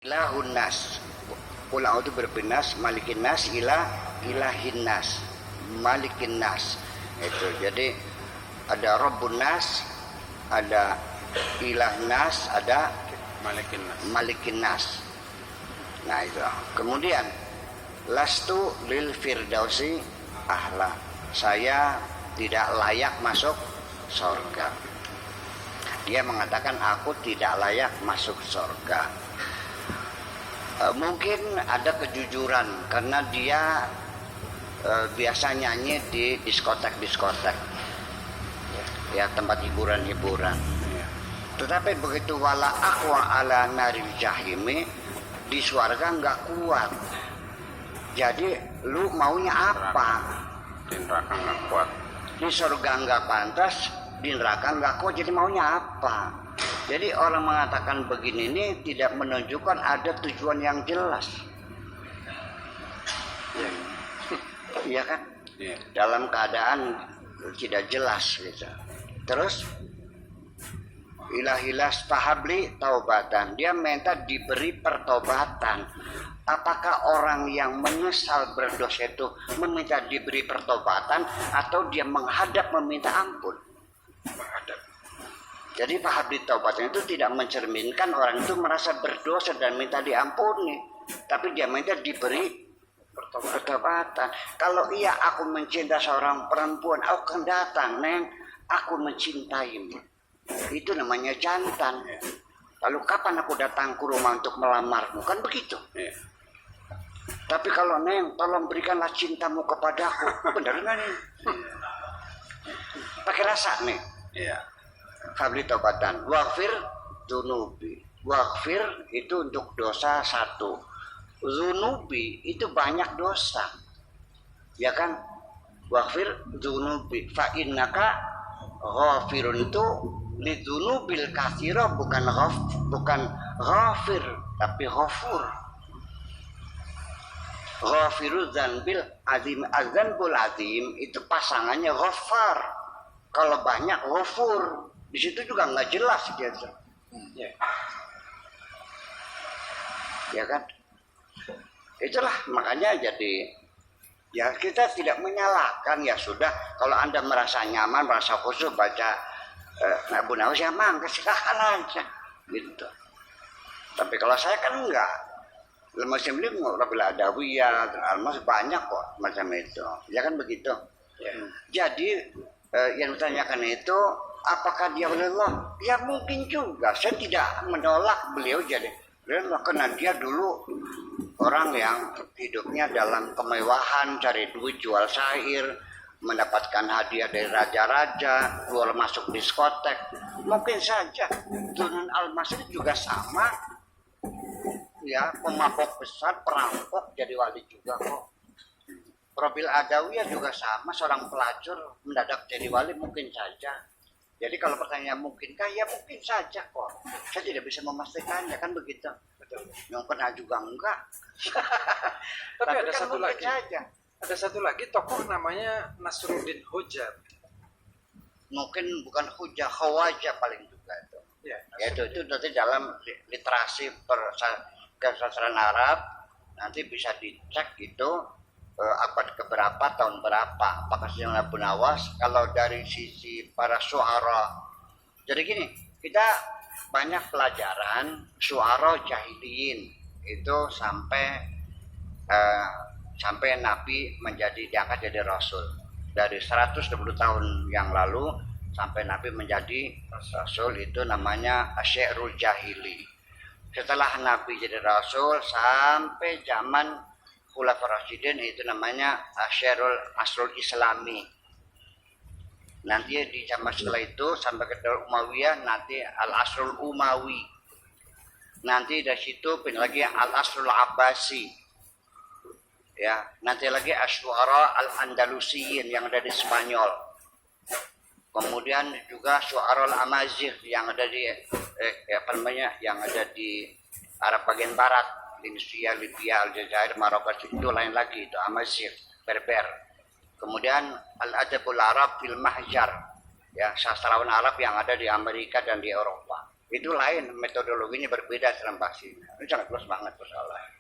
Ilahun nas. Qul a'udzu birabbin nas, malikin nas, ilahin nas, malikin nas. Itu. Jadi ada Rabbun nas, ada ilah nas, ada malikin nas. Nah itu. Kemudian lastu lil firdausi ahla. Saya tidak layak masuk surga. Dia mengatakan aku tidak layak masuk surga. Mungkin ada kejujuran karena dia biasa nyanyi di diskotek ya, tempat hiburan. Tetapi begitu wala aqwa ala naril jahimi, di surga nggak kuat. Jadi lu maunya apa? Di neraka nggak kuat. Di surga nggak pantas, di neraka nggak kuat, jadi maunya apa? Jadi orang mengatakan begini ini tidak menunjukkan ada tujuan yang jelas. Iya kan? Ya. Dalam keadaan tidak jelas gitu. Terus ilahilas tahabli taubatan. Dia minta diberi pertobatan. Apakah orang yang menyesal berdosa itu meminta diberi pertobatan atau dia menghadap meminta ampun? Menghadap. Jadi tahabli taubatan itu tidak mencerminkan orang itu merasa berdosa dan minta diampuni, tapi dia minta diberi pertobatan. Kalau iya aku mencinta seorang perempuan, aku akan datang, Neng, aku mencintaimu. Itu namanya jantan. Lalu kapan aku datang ke rumah untuk melamarmu? Kan begitu. Tapi kalau Neng, tolong berikanlah cintamu kepadaku. Benar nggak nih? Pakai rasa nih. Iya. Habli taubatan. Waghfir dzunubi. Waghfir itu untuk dosa satu. Dzunubi itu banyak dosa. Ya kan? Waghfir dzunubi. Fa innaka ghafirun itu lidzunubil katsira, bukan ghafir tapi ghafur. Ghafiruz dzanbil azim, azanbul azim itu pasangannya ghafar. Kalau banyak ghafur. Di situ juga nggak jelas dia. Ya kan? Itulah makanya jadi ya kita tidak menyalahkan, ya sudah. Kalau Anda merasa nyaman, merasa khusyuk baca Abu Nawas, ya mangga silakan aja gitu. Tapi kalau saya kan enggak. Muslim ini Rabbil Adawiyah, Almas banyak kok macam itu. Ya kan begitu. Jadi yang ditanyakan itu apakah dia Allah? Ya mungkin juga. Saya tidak menolak beliau jadi Allah karena dia dulu orang yang hidupnya dalam kemewahan, cari duit, jual syair, mendapatkan hadiah dari raja-raja, keluar masuk diskotek. Mungkin saja Tunan Al-Masri juga sama. Ya, pemabok besar, perampok jadi wali juga kok. Rabil Adawiyah juga sama, seorang pelacur mendadak jadi wali mungkin saja. Jadi kalau pertanyaan mungkinkah, ya mungkin saja kok. Saya tidak bisa memastikannya, kan begitu. Yang pernah juga enggak. Tapi ada kan satu lagi. Saja. Ada satu lagi tokoh namanya Nasruddin Hujab. Mungkin bukan hujah, khawajah paling juga itu. Ya, Itu nanti dalam literasi kesastraan Arab nanti bisa dicek itu abad keberapa, tahun berapa, apakah Sayyidina Abu Nawas. Kalau dari sisi para syu'ara, jadi gini, kita banyak pelajaran syu'ara jahiliyin itu sampai Nabi menjadi diangkat jadi Rasul. Dari 120 tahun yang lalu sampai Nabi menjadi Rasul itu namanya Asyi'rul Jahili. Setelah Nabi jadi Rasul sampai zaman Khulafaur Rasyidin itu namanya Asrul Islami. Nanti di zaman setelah itu sampai ke Daulah Umayyah nanti Al-Asrul Umawi. Nanti dari situ pindah lagi Al-Asrul Abbasi. Ya, nanti lagi Asy'ara Al-Andalusiyin yang ada di Spanyol. Kemudian juga Syu'ara Al-Amazigh yang ada di yang ada di Arab bagian barat, Indonesia, Libya, Aljazair, Maroko, itu lain lagi, itu Amazigh, Berber. Kemudian Al-Adabul Arab fil Mahjar, ya, sastrawan Arab yang ada di Amerika dan di Eropa. itu lain, metodologinya berbeda dalam vaksin. Ini sangat luas banget persoalan.